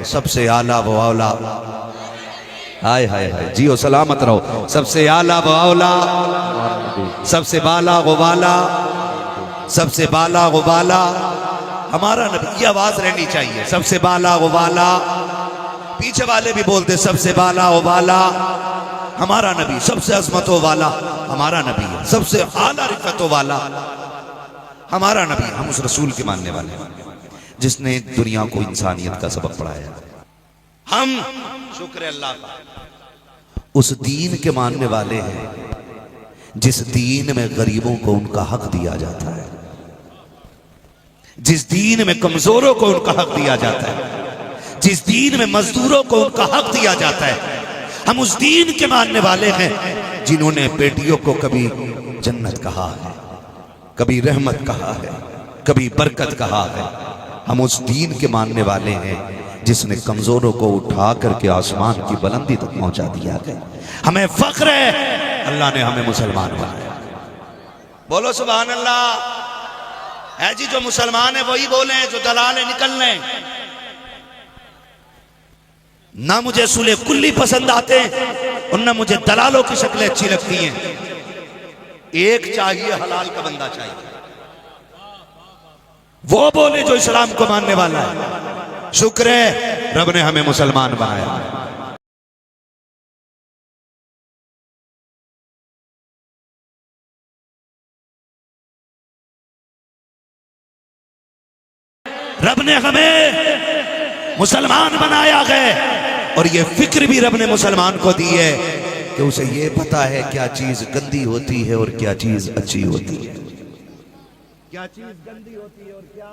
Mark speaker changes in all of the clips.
Speaker 1: سب سے اعلیٰ و اولا، ہائے ہائے ہائے جیو سلامت رہو، سب سے اعلیٰ و اولا، سب سے بالا و بالا، سب سے بالا و بالا ہمارا نبی، یہ آواز رہنی چاہیے، سب سے بالا و بالا، پیچھے والے بھی بولتے سب سے بالا و بالا ہمارا نبی، سب سے عظمت و والا ہمارا نبی ہے، سب سے اعلیٰ رفعت و والا ہمارا نبی ہے۔ ہم اس رسول کے ماننے والے ہیں جس نے دنیا کو انسانیت کا سبق پڑھایا۔ ہم شکر اللہ کا اس دین کے ماننے والے ہیں جس دین میں غریبوں کو ان کا حق دیا جاتا ہے، جس دین میں کمزوروں کو ان کا حق دیا جاتا ہے، جس دین میں مزدوروں کو ان کا حق دیا جاتا ہے۔ ہم اس دین کے ماننے والے ہیں جنہوں نے بیٹیوں کو کبھی جنت کہا ہے، کبھی رحمت کہا ہے، کبھی برکت کہا ہے۔ ہم اس دین کے ماننے والے ہیں جس نے کمزوروں کو اٹھا کر کے آسمان کی بلندی تک پہنچا دیا ہے۔ ہمیں فخر ہے اللہ نے ہمیں مسلمان بنایا۔ بولو سبحان اللہ۔ ہے جی جو مسلمان ہیں وہی بولیں، جو دلال ہیں نکل لیں۔ نہ مجھے سولے کلی پسند آتے ہیں اور نہ مجھے دلالوں کی شکلیں اچھی لگتی ہیں۔ ایک چاہیے، حلال کا بندہ چاہیے، وہ بولے جو اسلام کو ماننے والا ہے۔ شکر ہے رب نے ہمیں مسلمان بنایا۔ رب نے ہمیں مسلمان بنایا ہے اور یہ فکر بھی رب نے مسلمان کو دی ہے کہ اسے یہ پتا ہے کیا چیز گندی ہوتی ہے اور کیا چیز اچھی ہوتی ہے، کیا چیز گندی ہوتی ہے اور کیا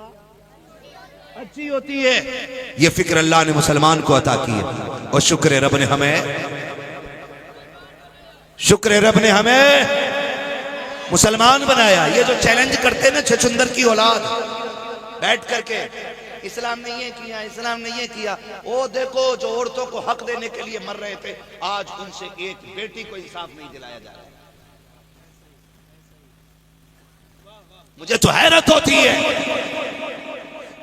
Speaker 1: اچھی ہوتی ہے۔ یہ فکر اللہ نے مسلمان کو عطا کی ہے اور شکر رب نے ہمیں مسلمان بنایا۔ یہ جو چیلنج کرتے نا چھچندر کی اولاد بیٹھ کر کے، اسلام نے یہ کیا، اسلام نے یہ کیا، وہ دیکھو جو عورتوں کو حق دینے کے لیے مر رہے تھے، آج ان سے ایک بیٹی کو انصاف نہیں دلایا جا رہا۔ مجھے تو حیرت ہوتی ہے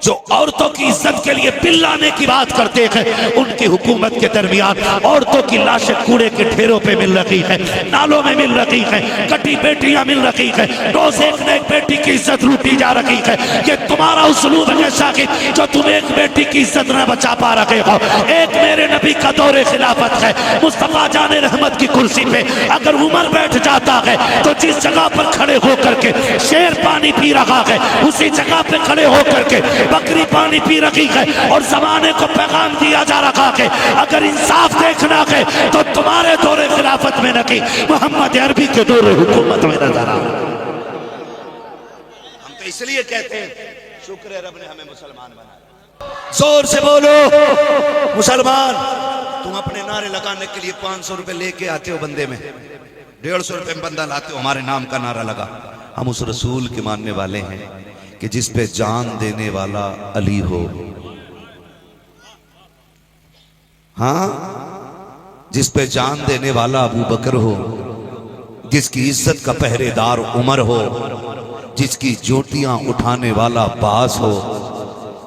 Speaker 1: جو عورتوں کی عزت کے لیے بل لانے کی بات کرتے ہیں، ان کی حکومت کے درمیان عورتوں کی لاشیں کوڑے کے ڈھیروں پہ مل رہی ہیں، نالوں میں مل رہی ہیں، کٹی بیٹیاں مل رہی ہیں، روز ایک نہ ایک بیٹی کی عزت لوٹی جا رہی ہے۔ یہ تمہارا اسلوب ہے شاہد جو تم ایک بیٹی کی عزت نہ بچا پا رہے ہو۔ ایک میرے نبی کا دور خلافت ہے، مصطفیٰ جان رحمت کی کرسی پہ اگر عمر بیٹھ جاتا ہے تو جس جگہ پر کھڑے ہو کر کے شیر پانی پی رہا ہے اسی جگہ پہ کھڑے ہو کر کے بکری پانی پی رہی ہے اور زمانے کو پیغام دیا جا رہا ہے اگر انصاف دیکھنا ہے تو تمہارے دور خلافت میں نہیں، محمد عربی کے دور حکومت میں نظر آ۔ ہم تو اس لیے کہتے ہیں شکر ہے رب نے ہمیں مسلمان بنایا۔ زور سے بولو مسلمان۔ تم اپنے نعرے لگانے کے لیے 500 روپے لے کے آتے ہو، بندے میں 150 روپے میں بندہ لاتے ہو، ہمارے نام کا نعرہ لگا۔ ہم اس رسول کے ماننے والے ہیں کہ جس پہ جان دینے والا علی ہو، ہاں جس پہ جان دینے والا ابو بکر ہو، جس کی عزت کا پہرے دار عمر ہو، جس کی جوتیاں اٹھانے والا عباس ہو۔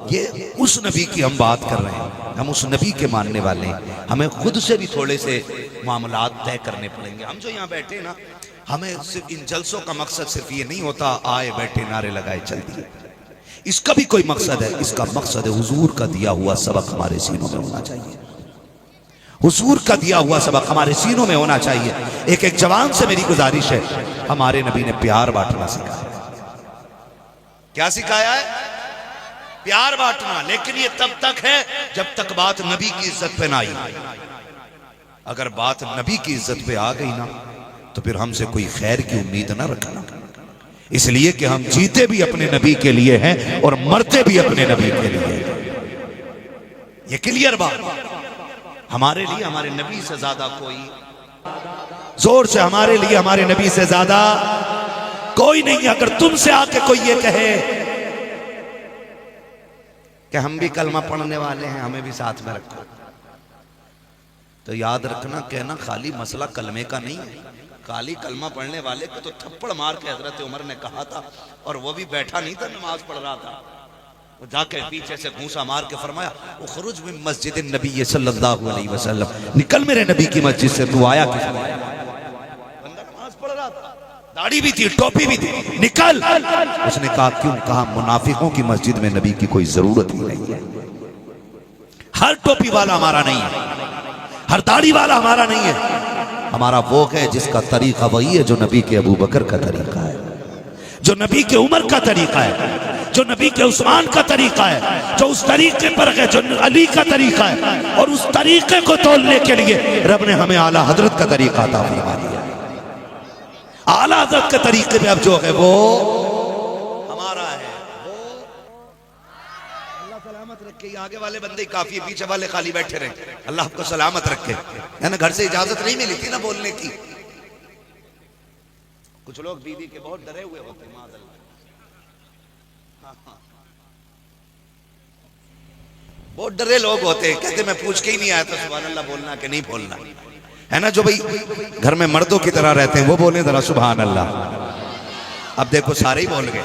Speaker 1: یہ اس نبی کی ہم بات کر رہے ہیں، ہم اس نبی کے ماننے والے ہیں۔ ہمیں خود سے بھی تھوڑے سے معاملات طے کرنے پڑیں گے۔ ہم جو یہاں بیٹھے نا، ہمیں صرف ان جلسوں کا مقصد صرف یہ نہیں ہوتا آئے بیٹھے نعرے لگائے چل دیے، اس کا بھی کوئی مقصد ہے۔ اس کا مقصد ہے حضور کا دیا ہوا سبق ہمارے سینوں میں ہونا چاہیے، حضور کا دیا ہوا سبق ہمارے سینوں میں ہونا چاہیے۔ ایک ایک جوان سے میری گزارش ہے، ہمارے نبی نے پیار بانٹنا سکھایا۔ کیا سکھایا ہے؟ پیار بانٹنا، لیکن یہ تب تک ہے جب تک بات نبی کی عزت پہ نہ آئی۔ اگر بات نبی کی عزت پہ آ گئی نا تو پھر ہم سے کوئی خیر کی امید نہ رکھنا، اس لیے کہ ہم جیتے بھی اپنے نبی کے لیے ہیں اور مرتے بھی اپنے نبی کے لیے ہیں۔ یہ کلیئر بات۔ ہمارے لیے ہمارے نبی سے زیادہ کوئی، زور سے ہمارے لیے ہمارے نبی سے زیادہ کوئی نہیں۔ اگر تم سے آ کے کوئی یہ کہے کہ ہم بھی کلمہ پڑھنے والے ہیں ہمیں بھی ساتھ میں رکھو، تو یاد رکھنا کہنا خالی مسئلہ کلمے کا نہیں ہے۔ خالی کلمہ پڑھنے والے کو تو تھپڑ مار کے حضرت عمر نے کہا تھا، اور وہ بھی بیٹھا نہیں تھا، نماز پڑھ رہا تھا۔ وہ جا کے پیچھے سے گھونسا مار کے فرمایا اخرج من مسجد النبی صلی اللہ علیہ وسلم، نکل میرے نبی کی مسجد سے، تو آیا کس لیے؟ بندہ نماز پڑھ رہا تھا، داڑھی بھی تھی، ٹوپی بھی تھی، نکل۔ اس نے کہا کیوں؟ کہا منافقوں کی مسجد میں نبی کی کوئی ضرورت ہی نہیں ہے، ہر ٹوپی والا ہمارا نہیں ہے، ہر داڑھی والا ہمارا نہیں ہے، ہمارا وہ ہے جس کا طریقہ وہی ہے جو نبی کے ابو بکر کا طریقہ ہے، جو نبی کے عمر کا طریقہ ہے، جو نبی کے عثمان کا طریقہ ہے، جو اس طریقے پر ہے جو علی کا طریقہ ہے، اور اس طریقے کو تولنے کے لیے رب نے ہمیں اعلیٰ حضرت کا طریقہ عطا فرما دیا۔ اعلیٰ حضرت کے طریقے میں اب جو ہے وہ ہمارا ہے، وہ اللہ سلامت رکھے۔ یہ آگے والے بندے کافی ہے، پیچھے والے خالی بیٹھے رہے، اللہ آپ کو سلامت رکھے۔ یعنی گھر سے اجازت نہیں ملی تھی نا بولنے کی۔ کچھ لوگ بیوی کے بہت ڈرے ہوئے ہوتے ہیں، معاذ اللہ، بہت ڈرے لوگ ہوتے ہیں، کہتے میں پوچھ کے ہی نہیں آیا تھا سبحان اللہ بولنا کہ نہیں بولنا، ہے نا؟ جو بھئی گھر میں مردوں کی طرح رہتے ہیں وہ بولیں ذرا سبحان اللہ۔ اب دیکھو سارے ہی بول گئے،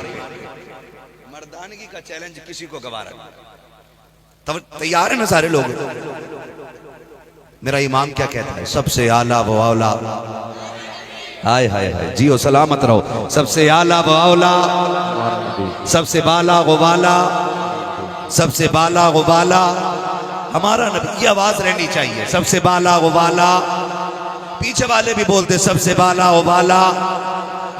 Speaker 1: مردانگی کا چیلنج کسی کو گوارا نہیں، تیار ہیں نا سارے لوگ؟ میرا امام کیا کہتا ہے؟ سب سے اعلیٰ و اولا، ہائے ہائے ہائے، جیو سلامت رہو، سب سے اعلیٰ و اولا، سب سے بالا و بالا، سب سے بالا و بالا ہمارا نبی۔ یہ آواز رہنی چاہیے، سب سے بالا و بالا۔ پیچھے والے بھی بولتے سب سے بالا و بالا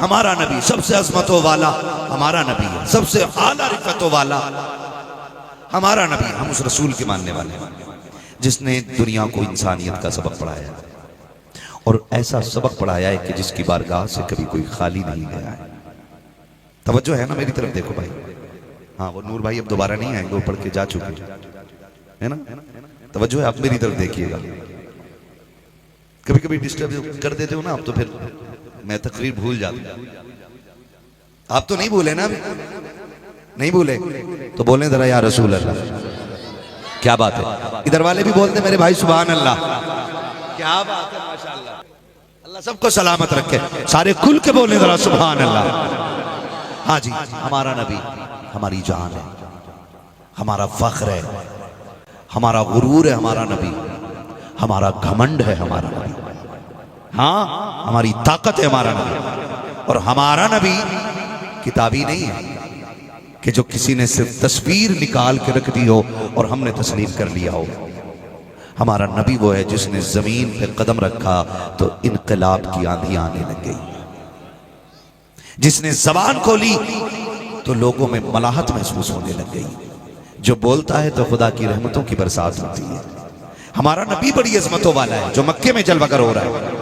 Speaker 1: ہمارا نبی، سب سے عظمتوں والا ہمارا نبی ہے، سب سے اعلیٰ رفتوں والا ہمارا نبی۔ ہم اس رسول کے ماننے والے ہیں جس نے دنیا کو انسانیت کا سبق پڑھایا ہے، اور ایسا سبق پڑھایا ہے کہ جس کی بارگاہ سے کبھی کوئی خالی نہیں گیا ہے۔ توجہ ہے نا میری طرف؟ دیکھو بھائی، ہاں وہ نور بھائی اب دوبارہ نہیں آئیں گے، وہ پڑھ کے جا چکے ہے نا؟ توجہ ہے، آپ میری طرف دیکھیے گا۔ کبھی کبھی ڈسٹرب کر دیتے ہو نا آپ، تو پھر میں تقریر بھول جاتا ہوں۔ آپ تو نہیں بھولے نا؟ ابھی نہیں بھولے تو بولیں ذرا یا رسول اللہ، کیا بات ہے؟ ادھر والے بھی بولتے میرے بھائی سبحان اللہ، کیا بات ہے، ماشاءاللہ، اللہ سب کو سلامت رکھے، سارے کھل کے بولیں ذرا سبحان اللہ۔ ہاں جی، ہمارا نبی ہماری جان ہے، ہمارا فخر ہے، ہمارا غرور ہے، ہمارا نبی ہمارا گھمنڈ ہے، ہمارا نبی ہاں ہماری طاقت ہے، ہمارا نبی۔ اور ہمارا نبی کتابی نہیں ہے کہ جو کسی نے صرف تصویر نکال کے رکھ دی ہو اور ہم نے تسلیم کر لیا ہو۔ ہمارا نبی وہ ہے جس نے زمین پہ قدم رکھا تو انقلاب کی آندھی آنے لگ گئی، جس نے زبان کھولی تو لوگوں میں ملاحت محسوس ہونے لگ گئی، جو بولتا ہے تو خدا کی رحمتوں کی برسات ہوتی ہے۔ ہمارا نبی بڑی عظمتوں والا ہے، جو مکے میں جلوہ گر ہو رہا ہے،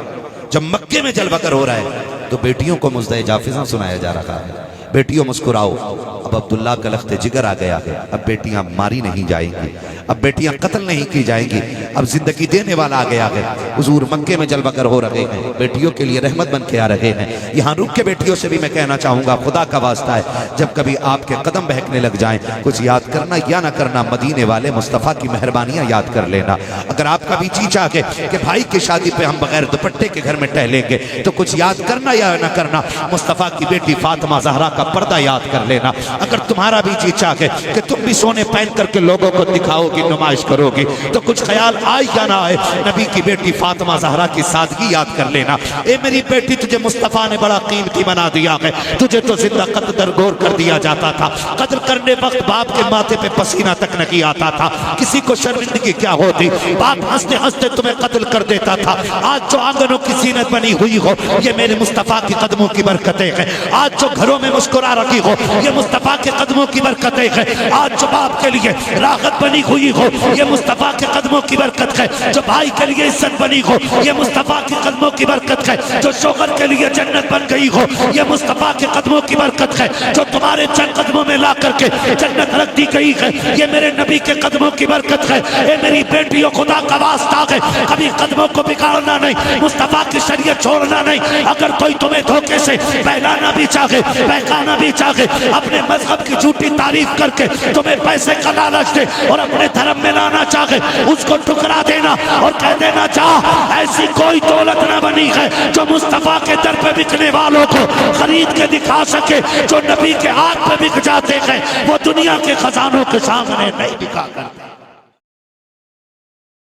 Speaker 1: جب مکے میں جلوہ گر ہو رہا ہے تو بیٹیوں کو مزدہ جافزاں سنایا جا رہا ہے، بیٹیوں مسکراؤ، اب عبداللہ کا لخت جگر آ گیا ہے، اب بیٹیاں ماری نہیں جائیں گی، اب بیٹیاں قتل نہیں کی جائیں گی، اب زندگی دینے والا آ گیا ہے۔ حضور مکے میں جلوہ گر ہو رہے ہیں، بیٹیوں کے لیے رحمت بن کے آ رہے ہیں۔ یہاں رک کے بیٹیوں سے بھی میں کہنا چاہوں گا، خدا کا واسطہ ہے، جب کبھی آپ کے قدم بہکنے لگ جائیں، کچھ یاد کرنا یا نہ کرنا، مدینے والے مصطفیٰ کی مہربانیاں یاد کر لینا۔ اگر آپ کا بھی جی چاہے کہ بھائی کی شادی پہ ہم بغیر دوپٹے کے گھر میں ٹہلیں گے، تو کچھ یاد کرنا یا نہ کرنا، مصطفیٰ کی بیٹی فاطمہ زہرا کا پردہ یاد کر لینا۔ اگر تمہارا بھی جی چاہے کہ تم بھی سونے پہن کر کے لوگوں کو دکھاؤ گی، نمائش کرو گی، تو کچھ خیال آئے یا نہ آئے، نبی کی بیٹی فاطمہ زہرا کی سادگی یاد کر لینا۔ اے میری بیٹی، تجھے مصطفیٰ نے بڑا قیمتی بنا دیا ہے، تجھے تو زندہ قتل درگور کر دیا جاتا تھا، قتل کرنے وقت باپ کے ماتھے پہ پسینہ تک نہیں آتا تھا، کسی کو شرمندگی کیا ہوتی، باپ ہنستے ہنستے تمہیں قتل کر دیتا تھا۔ آج جو آنگنوں کی زینت بنی ہوئی ہو، یہ میرے مصطفیٰ کی قدموں کی برکتیں ہیں۔ آج جو گھروں میں مسکرا رکھی ہو، یہ مصطفیٰ کے قدموں کی برکتیں ہیں۔ آج جو باپ کے لیے راحت بنی ہوئی ہو، یہ مصطفیٰ کے قدموں کی برکت ہے۔ جو بھائی کے لیے عزت بنی ہو، یہ مصطفیٰ کے قدموں کی برکت ہے۔ جو شوہر کے لیے جنت بن گئی ہو، یہ مصطفیٰ کے قدموں کی برکت ہے۔ جو تمہارے چند قدموں میں لا کر کے جنت رکھ دی گئی ہے، یہ میرے نبی کے قدموں کی برکت ہے۔ اے میری بیٹیوں، خدا کا واسطہ ہے، کبھی قدموں کو بگاڑنا نہیں، مصطفیٰ کی شریعت چھوڑنا نہیں۔ اگر کوئی تمہیں دھوکے سے بہلانا بھی چاہے، بہکانا بھی چاہے، اپنے مذہب کی جھوٹی تعریف کر کے تمہیں پیسے کا لالچ دے اور اپنے دھرم میں لانا چاہے، اس کو ٹھکرا دینا اور کہہ دینا جا، ایسی کوئی دولت نہ بنی ہے جو مصطفیٰ کے در پہ بکنے والوں کو خرید کے دکھا سکے۔ جو نبی کے ہاتھ پہ بک جاتے ہیں وہ دنیا کے خزانوں کے سامنے نہیں بکا کرتے۔